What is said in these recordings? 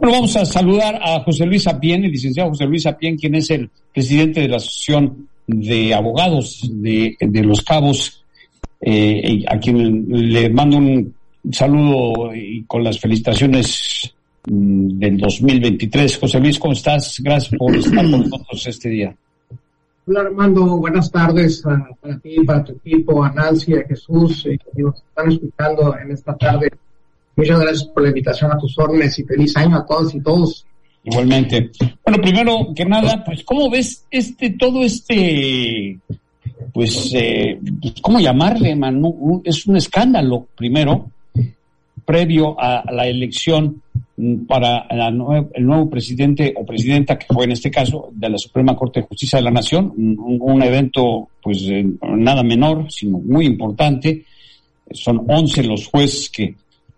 Bueno, vamos a saludar a José Luis Sapien, el licenciado José Luis Sapien, quien es el presidente de la Asociación de Abogados de Los Cabos, a quien le mando un saludo y con las felicitaciones del 2023. José Luis, ¿cómo estás? Gracias por estar con nosotros este día. Hola Armando, buenas tardes para ti, para tu equipo, a Nancy, a Jesús, que nos están escuchando en esta tarde. Muchas gracias por la invitación, a tus órdenes, y feliz año a todos y todos. Igualmente. Bueno, primero que nada, pues, ¿cómo ves ¿cómo llamarle, Manu? Es un escándalo, primero, previo a la elección para el nuevo presidente o presidenta, que fue en este caso de la Suprema Corte de Justicia de la Nación, un evento, pues, nada menor, sino muy importante. Son 11 los jueces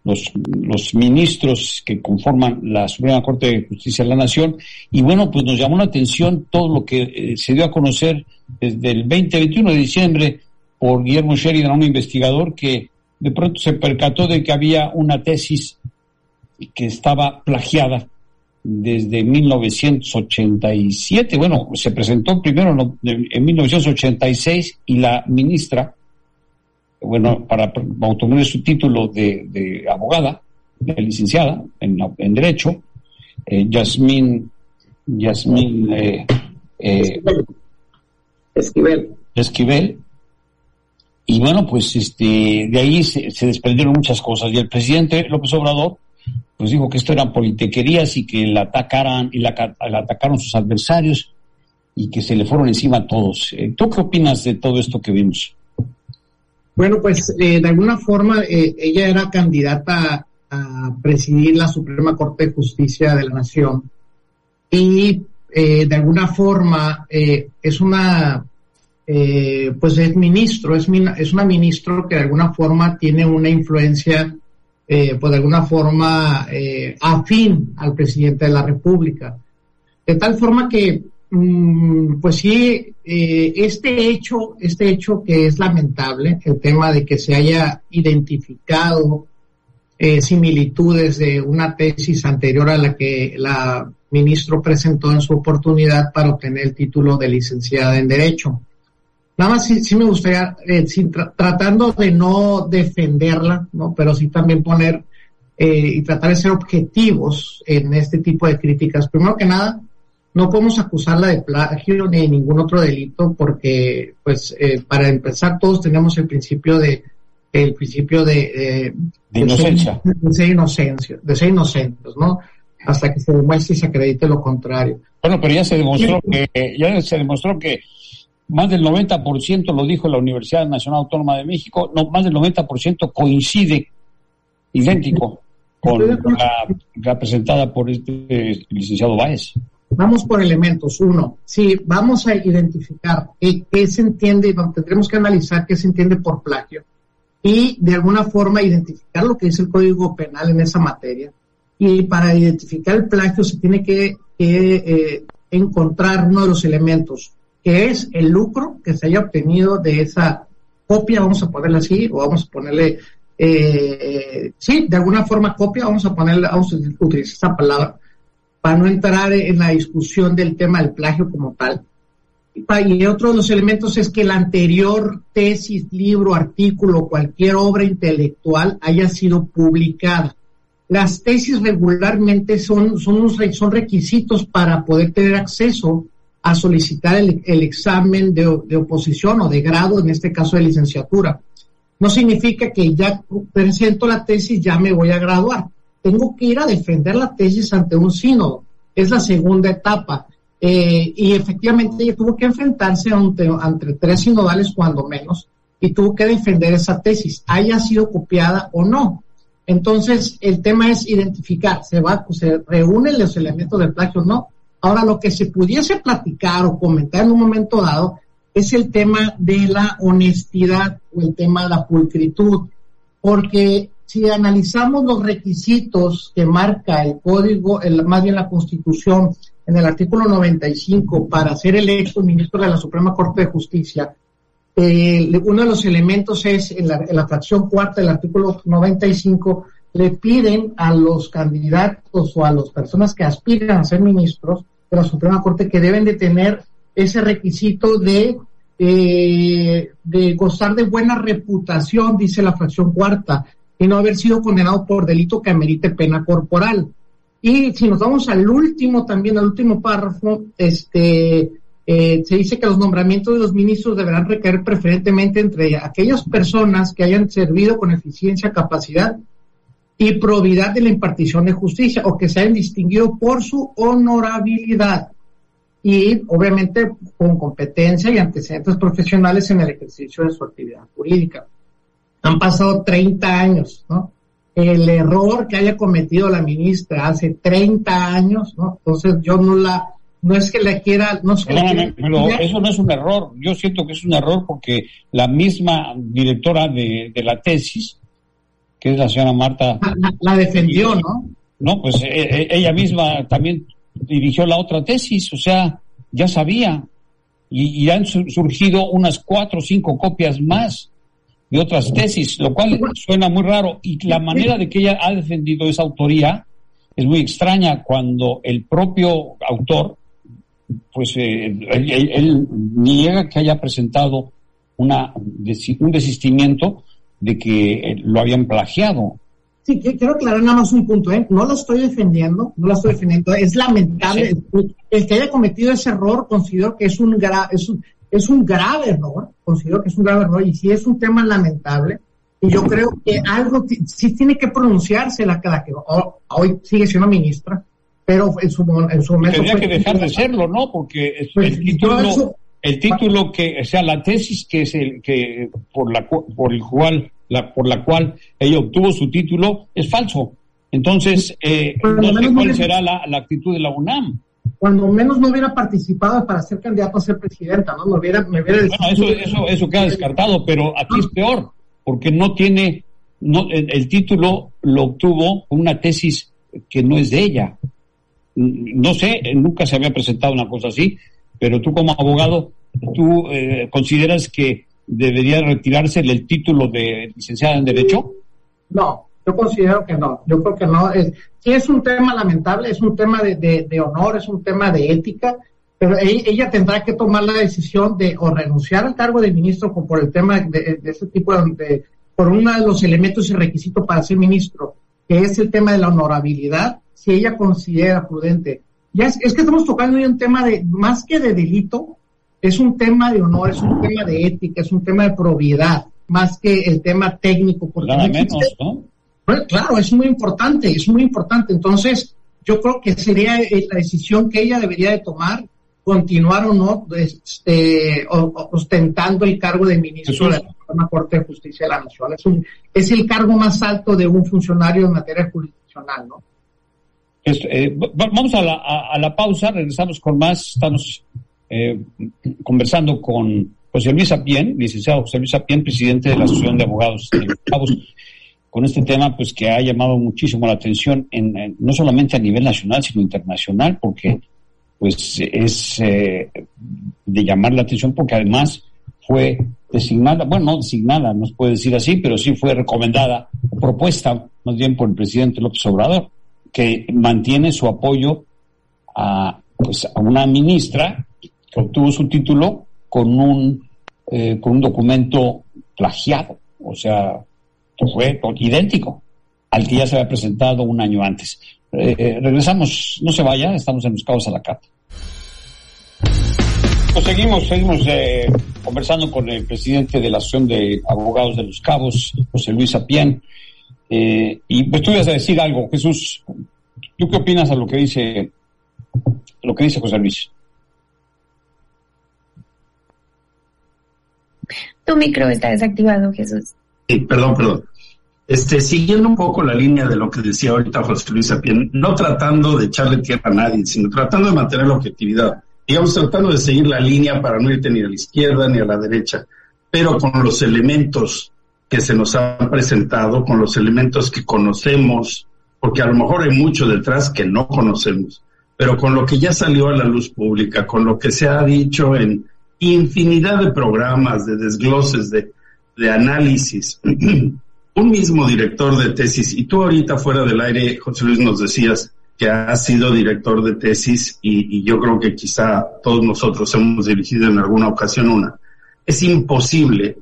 los ministros que conforman la Suprema Corte de Justicia de la Nación, y bueno, pues nos llamó la atención todo lo que se dio a conocer desde el 21 de diciembre por Guillermo Sheridan, un investigador que de pronto se percató de que había una tesis que estaba plagiada desde 1987. Bueno, se presentó primero en 1986 y la ministra, bueno, para obtener su título de abogada, de licenciada en Derecho, Yasmín Esquivel. Y bueno, pues de ahí se desprendieron muchas cosas. Y el presidente López Obrador pues dijo que esto eran politiquerías y que la atacaron sus adversarios y que se le fueron encima a todos. ¿Tú qué opinas de todo esto que vimos? Bueno, pues de alguna forma ella era candidata a presidir la Suprema Corte de Justicia de la Nación y de alguna forma es una ministro que de alguna forma tiene una influencia pues de alguna forma afín al presidente de la República, de tal forma que pues sí, este hecho que es lamentable, el tema de que se haya identificado similitudes de una tesis anterior a la que la ministro presentó en su oportunidad para obtener el título de licenciada en Derecho. Nada más sí me gustaría, tratando de no defenderla, ¿no? Pero sí también poner y tratar de ser objetivos en este tipo de críticas. Primero que nada, no podemos acusarla de plagio ni de ningún otro delito porque, pues, para empezar, todos tenemos el principio de inocencia. De ser inocentes, ¿no? Hasta que se demuestre y se acredite lo contrario. Bueno, pero ya se demostró que más del 90%, lo dijo la Universidad Nacional Autónoma de México, más del 90% coincide, idéntico, con la presentada por este licenciado Báez. Vamos por elementos. Uno, sí, vamos a identificar qué se entiende, tendremos que analizar qué se entiende por plagio y de alguna forma identificar lo que dice el Código Penal en esa materia. Y para identificar el plagio se tiene que encontrar uno de los elementos, que es el lucro que se haya obtenido de esa copia, vamos a ponerla así, o vamos a ponerle, sí, de alguna forma copia, vamos a utilizar esa palabra, para no entrar en la discusión del tema del plagio como tal. Y otro de los elementos es que la anterior tesis, libro, artículo, cualquier obra intelectual haya sido publicada. Las tesis regularmente son requisitos para poder tener acceso a solicitar el examen de oposición o de grado, en este caso de licenciatura. No significa que ya presento la tesis, ya me voy a graduar. Tengo que ir a defender la tesis ante un sínodo. Es la segunda etapa. Y efectivamente ella tuvo que enfrentarse ante 3 sinodales cuando menos y tuvo que defender esa tesis, haya sido copiada o no. Entonces, el tema es identificar, se reúnen los elementos del plagio o no. Ahora, lo que se pudiese platicar o comentar en un momento dado es el tema de la honestidad o el tema de la pulcritud, porque si analizamos los requisitos que marca el código, más bien la Constitución, en el artículo 95, para ser electo ministro de la Suprema Corte de Justicia, uno de los elementos es, en la fracción cuarta del artículo 95, le piden a los candidatos o a las personas que aspiran a ser ministros de la Suprema Corte que deben de tener ese requisito de gozar de buena reputación, dice la fracción cuarta, y no haber sido condenado por delito que amerite pena corporal. Y si nos vamos al último párrafo, se dice que los nombramientos de los ministros deberán recaer preferentemente entre aquellas personas que hayan servido con eficiencia, capacidad y probidad de la impartición de justicia, o que se hayan distinguido por su honorabilidad y obviamente con competencia y antecedentes profesionales en el ejercicio de su actividad jurídica. Han pasado 30 años, ¿no? El error que haya cometido la ministra hace 30 años, ¿no? Entonces yo no es que la quiera, no es que pero eso no es un error. Yo siento que es un error porque la misma directora de la tesis, que es la señora Marta, la defendió, ¿no? No, pues ella misma también dirigió la otra tesis, o sea, ya sabía, y han surgido unas 4 o 5 copias más de otras tesis, lo cual suena muy raro, y la manera de que ella ha defendido esa autoría es muy extraña cuando el propio autor, pues él niega que haya presentado un desistimiento de que lo habían plagiado. Sí, quiero aclarar nada más un punto, no la estoy defendiendo, es lamentable, sí. El que haya cometido ese error, considero que es un grave error, y sí es un tema lamentable, y yo creo que algo sí tiene que pronunciarse la que hoy sigue siendo ministra, pero en su momento tendría que dejar de serlo, ¿no? Porque pues, el título que, o sea, la tesis que es el que por la cual ella obtuvo su título es falso. Entonces, no sé cuál será la actitud de la UNAM. Cuando menos no hubiera participado para ser candidato a ser presidenta, ¿no? Me hubiera bueno, eso queda descartado, pero aquí es peor, porque el título lo obtuvo con una tesis que no es de ella. No sé, nunca se había presentado una cosa así, pero tú como abogado, ¿tú consideras que debería retirarse el título de licenciada en Derecho? No, yo considero que no. Yo creo que no. Sí es un tema lamentable, es un tema de honor, es un tema de ética, pero ella tendrá que tomar la decisión de o renunciar al cargo de ministro por el tema de ese tipo por uno de los elementos y requisitos para ser ministro, que es el tema de la honorabilidad, si ella considera prudente. Es que estamos tocando hoy un tema más que de delito, es un tema de honor, es un tema de ética, es un tema de probidad, más que el tema técnico. Nada menos, ¿no? Bueno, claro, es muy importante. Entonces, yo creo que sería la decisión que ella debería de tomar, continuar o no ostentando el cargo de ministro de la Suprema Corte de Justicia de la Nación. Es el cargo más alto de un funcionario en materia jurisdiccional, ¿no? Vamos a la pausa, regresamos con más. Estamos conversando con José Luis Apien, licenciado José Luis Apien, presidente de la Asociación de Abogados de los Cabos, con este tema pues que ha llamado muchísimo la atención no solamente a nivel nacional sino internacional, porque pues es de llamar la atención porque además fue designada, bueno, no designada, no se puede decir así, pero sí fue recomendada, propuesta más bien por el presidente López Obrador, que mantiene su apoyo a una ministra que obtuvo su título con un documento plagiado, o sea, que fue idéntico al que ya se había presentado un año antes. Regresamos, no se vaya, estamos en Los Cabos a la Cata. Pues seguimos conversando con el presidente de la Asociación de Abogados de Los Cabos, José Luis Apien. Y pues tú ibas a decir algo, Jesús. ¿Tú qué opinas a lo que dice José Luis? Tu micro está desactivado, Jesús. Sí, perdón. Siguiendo un poco la línea de lo que decía ahorita José Luis Apien, no tratando de echarle tierra a nadie, sino tratando de mantener la objetividad. Digamos, tratando de seguir la línea para no irte ni a la izquierda ni a la derecha, pero con los elementos que se nos han presentado, con los elementos que conocemos, porque a lo mejor hay mucho detrás que no conocemos, pero con lo que ya salió a la luz pública, con lo que se ha dicho en infinidad de programas, de desgloses, de análisis, un mismo director de tesis, y tú ahorita fuera del aire, José Luis, nos decías que has sido director de tesis y yo creo que quizá todos nosotros hemos dirigido en alguna ocasión una. Es imposible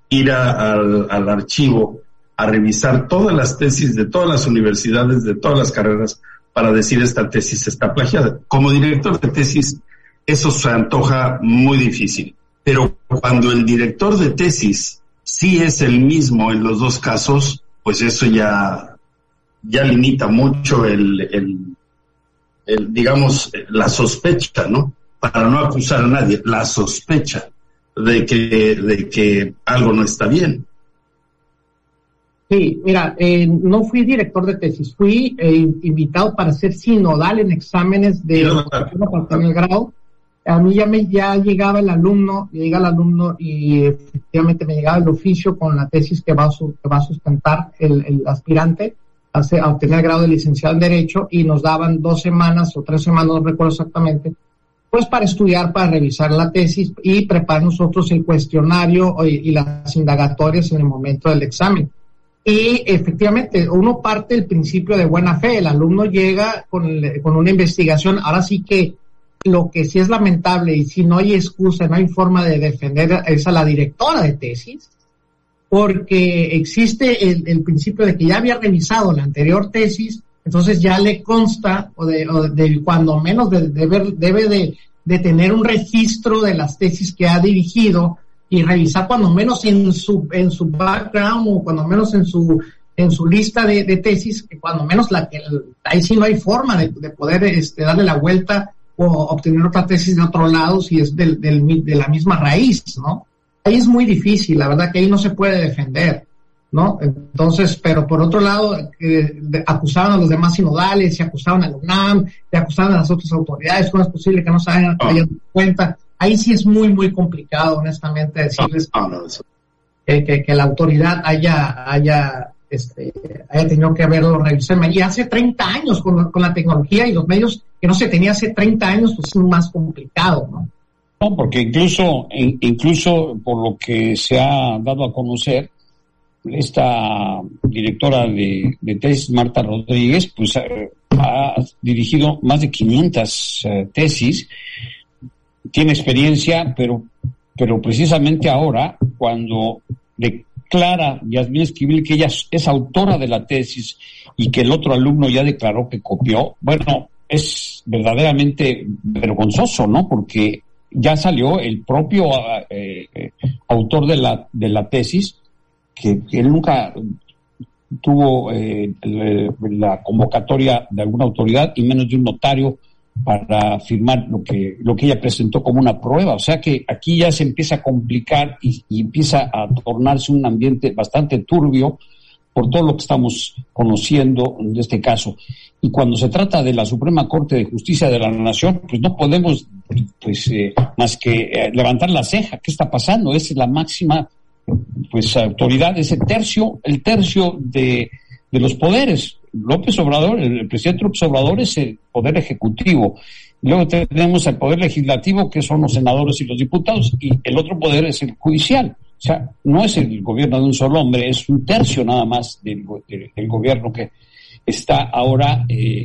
ir al archivo a revisar todas las tesis de todas las universidades, de todas las carreras, para decir esta tesis está plagiada. Como director de tesis, eso se antoja muy difícil. Pero cuando el director de tesis sí es el mismo en los dos casos, pues eso ya limita mucho digamos, la sospecha, ¿no? Para no acusar a nadie, la sospecha de que algo no está bien. Sí, mira, no fui director de tesis, fui invitado para ser sinodal en exámenes de el grado. A mí ya llegaba el alumno y efectivamente me llegaba el oficio con la tesis que va a sustentar el aspirante a obtener el grado de licenciado en Derecho, y nos daban 2 semanas o 3 semanas, no recuerdo exactamente, pues para estudiar, para revisar la tesis y preparar nosotros el cuestionario y las indagatorias en el momento del examen. Y efectivamente, uno parte del principio de buena fe, el alumno llega con una investigación. Ahora sí que lo que sí es lamentable, y si no hay excusa, no hay forma de defender, es a la directora de tesis, porque existe el principio de que ya había revisado la anterior tesis, entonces ya le consta, o de cuando menos debe de tener un registro de las tesis que ha dirigido, y revisar cuando menos en su background, o cuando menos en su lista de tesis, que cuando menos ahí sí no hay forma de poder darle la vuelta o obtener otra tesis de otro lado si es de la misma raíz, ¿no? Ahí es muy difícil, la verdad que ahí no se puede defender, ¿no? Entonces, pero por otro lado, acusaban a los demás sinodales, se acusaban a la UNAM, se acusaban a las otras autoridades. ¿Cómo es posible que no se hayan dado cuenta? Ahí sí es muy, muy complicado, honestamente, decirles que la autoridad haya tenido que haberlo revisado. Y hace 30 años con la tecnología y los medios que no se tenía hace 30 años, pues es más complicado, ¿no? No, porque incluso por lo que se ha dado a conocer, esta directora de tesis, Marta Rodríguez, pues ha dirigido más de 500 tesis, tiene experiencia, pero precisamente ahora, cuando declara Yasmín Esquivel que ella es autora de la tesis y que el otro alumno ya declaró que copió, bueno, es verdaderamente vergonzoso, ¿no? Porque ya salió el propio autor de la tesis, que él nunca tuvo la convocatoria de alguna autoridad y menos de un notario para firmar lo que ella presentó como una prueba. O sea que aquí ya se empieza a complicar y empieza a tornarse un ambiente bastante turbio por todo lo que estamos conociendo de este caso. Y cuando se trata de la Suprema Corte de Justicia de la Nación, pues no podemos más que levantar la ceja. ¿Qué está pasando? Es la máxima autoridad, es el tercio de los poderes. López Obrador, el presidente López Obrador es el poder ejecutivo. Luego tenemos el poder legislativo, que son los senadores y los diputados, y el otro poder es el judicial. O sea, no es el gobierno de un solo hombre, es un tercio nada más del gobierno que está ahora en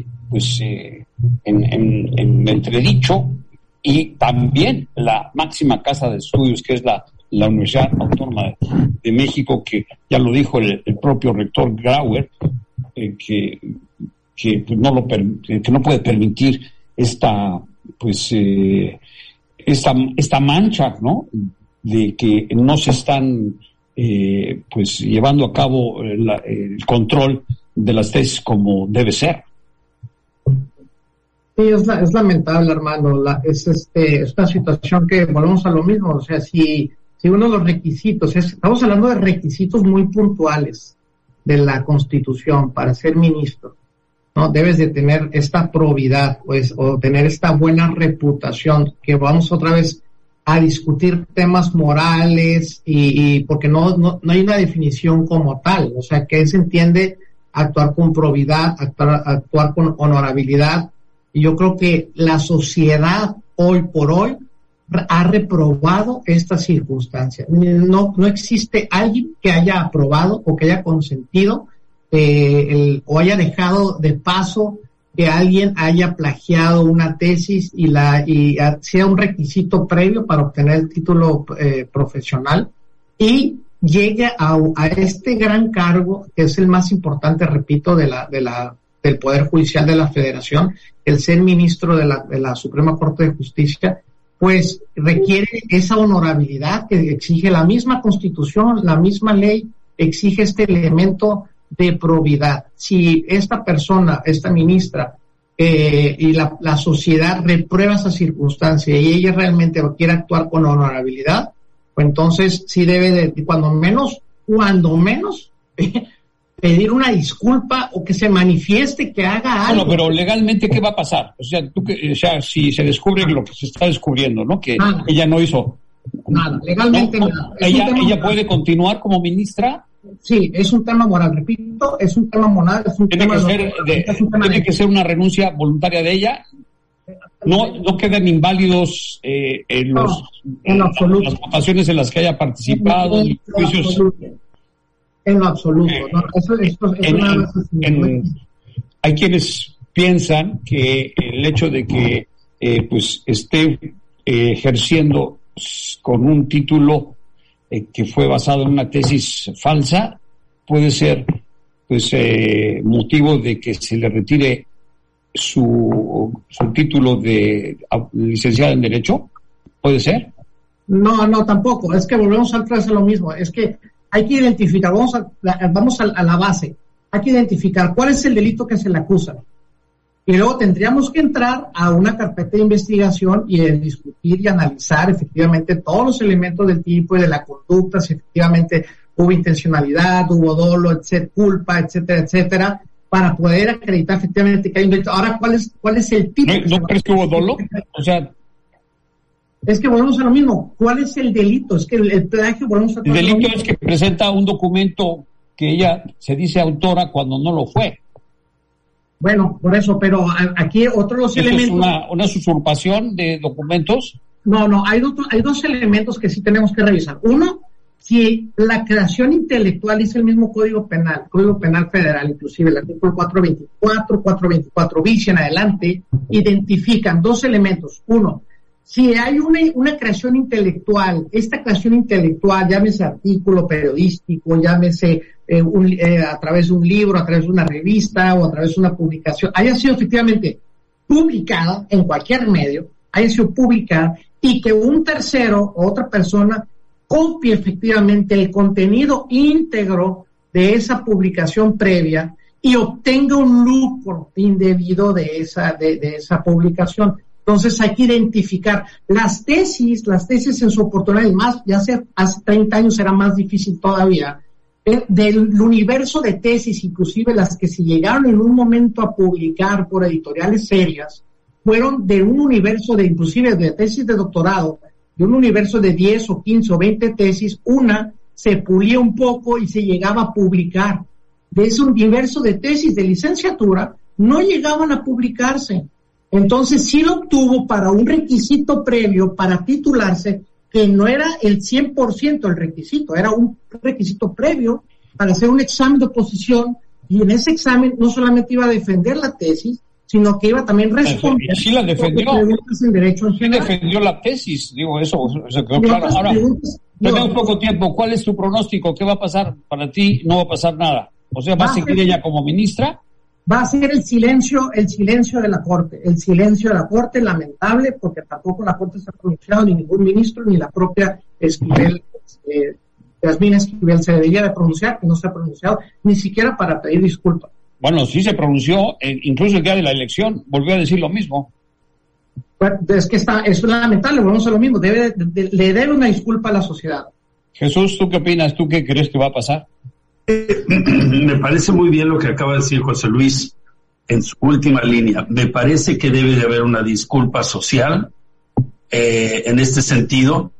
entredicho. Y también la máxima casa de estudios, que es la Universidad Autónoma de México, que ya lo dijo el propio rector Grauer, que no puede permitir esta mancha, ¿no? De que no se están llevando a cabo el control de las tesis como debe ser. Sí, es lamentable, Armando. Es una situación que volvemos a lo mismo. O sea, si uno de los requisitos estamos hablando de requisitos muy puntuales de la Constitución para ser ministro, ¿no? Debes de tener esta probidad, o tener esta buena reputación, que vamos otra vez a discutir temas morales y porque no hay una definición como tal. O sea, que se entiende actuar con probidad, actuar con honorabilidad. Y yo creo que la sociedad hoy por hoy ha reprobado esta circunstancia. No existe alguien que haya aprobado o que haya consentido o haya dejado de paso que alguien haya plagiado una tesis y sea un requisito previo para obtener el título profesional y llegue a este gran cargo, que es el más importante, repito, del Poder Judicial de la Federación, el ser ministro de la Suprema Corte de Justicia, pues requiere esa honorabilidad que exige la misma Constitución, la misma ley, exige este elemento de probidad. Si esta persona, esta ministra, y la sociedad reprueba esa circunstancia y ella realmente quiere actuar con honorabilidad, pues entonces sí debe de, cuando menos, pedir una disculpa o que se manifieste, que haga algo. Bueno, pero legalmente, ¿qué va a pasar? O sea, si se descubre lo que se está descubriendo, ¿no? Que ella no hizo nada, legalmente nada. Ella puede continuar como ministra. Sí, es un tema moral, repito, es un tema moral, tiene que ser una renuncia voluntaria de ella. No quedan inválidos en las votaciones en las que haya participado, en lo absoluto. Hay quienes piensan que el hecho de que pues esté ejerciendo con un título que fue basado en una tesis falsa puede ser pues motivo de que se le retire su título de licenciada en Derecho. ¿Puede ser? No, tampoco. Es que volvemos a lo mismo. Es que hay que identificar, vamos a la base. Hay que identificar cuál es el delito que se le acusa. Y luego tendríamos que entrar a una carpeta de investigación y discutir y analizar efectivamente todos los elementos del tipo y de la conducta, si efectivamente hubo intencionalidad, hubo dolo, culpa, etcétera, etcétera, para poder acreditar efectivamente que hay un delito. Ahora, ¿cuál es el tipo? ¿No crees que hubo dolo? O sea, es que volvemos a lo mismo. ¿Cuál es el delito? Es que el plagio, volvemos a el delito es que presenta un documento que ella se dice autora cuando no lo fue. Bueno, por eso, pero aquí otros los elementos... ¿Es una usurpación de documentos? No, hay dos elementos que sí tenemos que revisar. Uno, si la creación intelectual es el mismo Código Penal Federal, inclusive el artículo 424, 424 bis en adelante, identifican dos elementos. Uno, si hay una creación intelectual, esta creación intelectual, llámese artículo periodístico, llámese a través de un libro, a través de una revista o a través de una publicación, haya sido efectivamente publicada en cualquier medio, haya sido publicada y que un tercero o otra persona copie efectivamente el contenido íntegro de esa publicación previa y obtenga un lucro indebido de esa publicación. Entonces hay que identificar las tesis en su oportunidad, y más, ya hace 30 años era más difícil todavía, del universo de tesis, inclusive las que se llegaron en un momento a publicar por editoriales serias, fueron de un universo inclusive de tesis de doctorado, de un universo de 10 o 15 o 20 tesis, una se pulía un poco y se llegaba a publicar. De ese universo de tesis de licenciatura, no llegaban a publicarse. Entonces sí lo obtuvo para un requisito previo para titularse, que no era el 100% el requisito, era un requisito previo para hacer un examen de oposición, y en ese examen no solamente iba a defender la tesis, sino que iba también a responder. Sí la defendió. Preguntas en derecho en general. Sí defendió la tesis, digo, eso se quedó claro. Ahora, tenemos poco tiempo. ¿Cuál es tu pronóstico? ¿Qué va a pasar para ti? No va a pasar nada. O sea, ¿va a seguir ella como ministra? Va a ser el silencio de la Corte. El silencio de la Corte, lamentable, porque tampoco la Corte se ha pronunciado, ni ningún ministro, ni la propia Esquivel, Yasmín Esquivel se debería de pronunciar, que no se ha pronunciado, ni siquiera para pedir disculpas. Bueno, sí se pronunció, incluso el día de la elección, volvió a decir lo mismo. Bueno, es que es lamentable, volvemos a lo mismo, le debe una disculpa a la sociedad. Jesús, ¿tú qué opinas? ¿Tú qué crees que va a pasar? Me parece muy bien lo que acaba de decir José Luis en su última línea. Me parece que debe de haber una disculpa social en este sentido.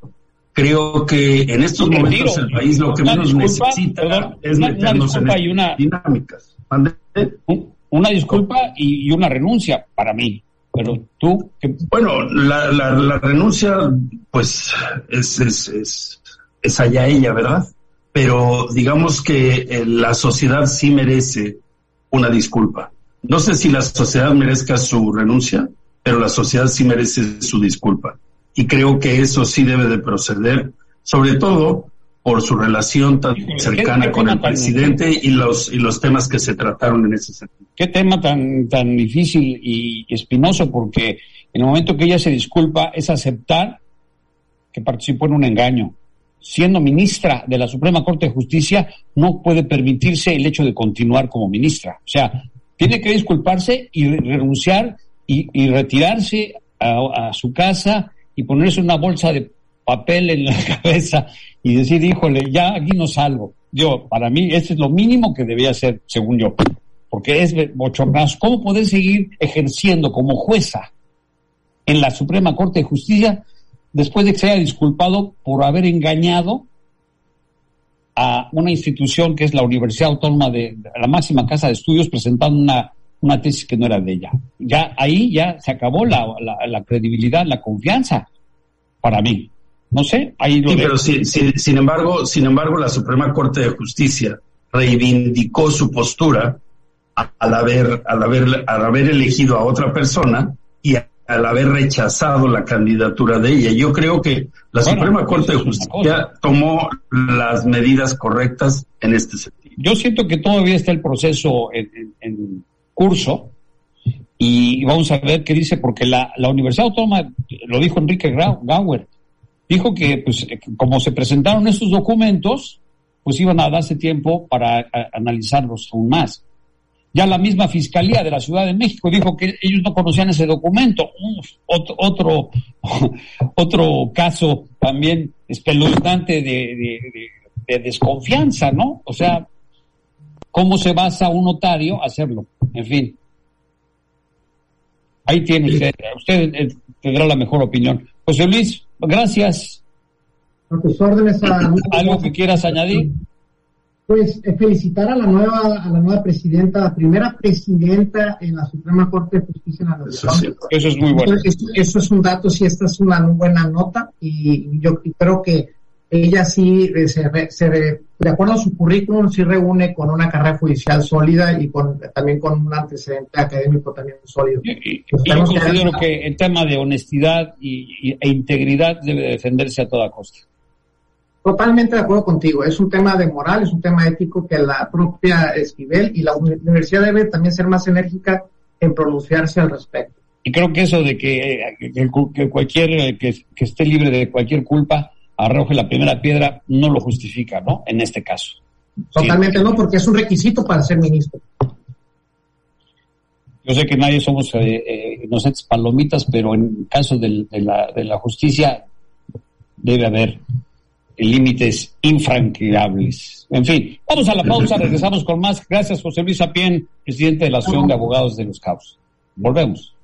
Creo que en estos momentos el país lo que menos necesita es meternos en estas dinámicas. Una disculpa y una renuncia para mí. Pero tú... Bueno, la renuncia, pues, es allá ella, ¿verdad? Pero digamos que la sociedad sí merece una disculpa. No sé si la sociedad merezca su renuncia, pero la sociedad sí merece su disculpa. Y creo que eso sí debe de proceder, sobre todo por su relación tan cercana con el presidente y los temas que se trataron en ese sentido. Qué tema tan difícil y espinoso, porque en el momento que ella se disculpa es aceptar que participó en un engaño. Siendo ministra de la Suprema Corte de Justicia, no puede permitirse el hecho de continuar como ministra. O sea, tiene que disculparse y renunciar y retirarse a su casa y ponerse una bolsa de papel en la cabeza y decir, híjole, ya aquí no salgo. Para mí, eso es lo mínimo que debía hacer, según yo, porque es bochornoso. ¿Cómo poder seguir ejerciendo como jueza en la Suprema Corte de Justicia después de que se haya disculpado por haber engañado a una institución que es la Universidad Autónoma de la máxima casa de estudios, presentando una tesis que no era de ella? Ya ahí ya se acabó la credibilidad, la confianza, para mí. No sé, ahí lo pero sin embargo, la Suprema Corte de Justicia reivindicó su postura al haber elegido a otra persona y al haber rechazado la candidatura de ella. Yo creo que la Suprema Corte de Justicia tomó las medidas correctas en este sentido. Yo siento que todavía está el proceso en curso y vamos a ver qué dice, porque la Universidad Autónoma, lo dijo Enrique Gauer, dijo que pues como se presentaron estos documentos, pues iban a darse tiempo para analizarlos aún más. Ya la misma Fiscalía de la Ciudad de México dijo que ellos no conocían ese documento. Otro caso también espeluznante de desconfianza, ¿no? O sea, ¿cómo se basa un notario a hacerlo? En fin. Ahí tiene usted tendrá la mejor opinión. José Luis, gracias. A tus órdenes. ¿Algo que quieras añadir? Pues felicitar a la nueva presidenta, la primera presidenta en la Suprema Corte de Justicia en la Nación. Eso es muy bueno. Eso es un dato, sí, esta es una buena nota y yo creo que ella sí, de acuerdo a su currículum, sí reúne con una carrera judicial sólida y también con un antecedente académico también sólido. Y yo considero que el tema de honestidad e integridad debe defenderse a toda costa. Totalmente de acuerdo contigo. Es un tema de moral, es un tema ético que la propia Esquivel y la universidad debe también ser más enérgica en pronunciarse al respecto. Y creo que eso de que cualquier que esté libre de cualquier culpa arroje la primera piedra no lo justifica, ¿no? En este caso. Totalmente no, porque es un requisito para ser ministro. Yo sé que nadie somos inocentes palomitas, pero en caso de la justicia debe haber límites infranqueables. En fin, vamos a la pausa, regresamos con más. Gracias, José Luis Sapien, presidente de la Asociación de Abogados de Los Cabos. Volvemos.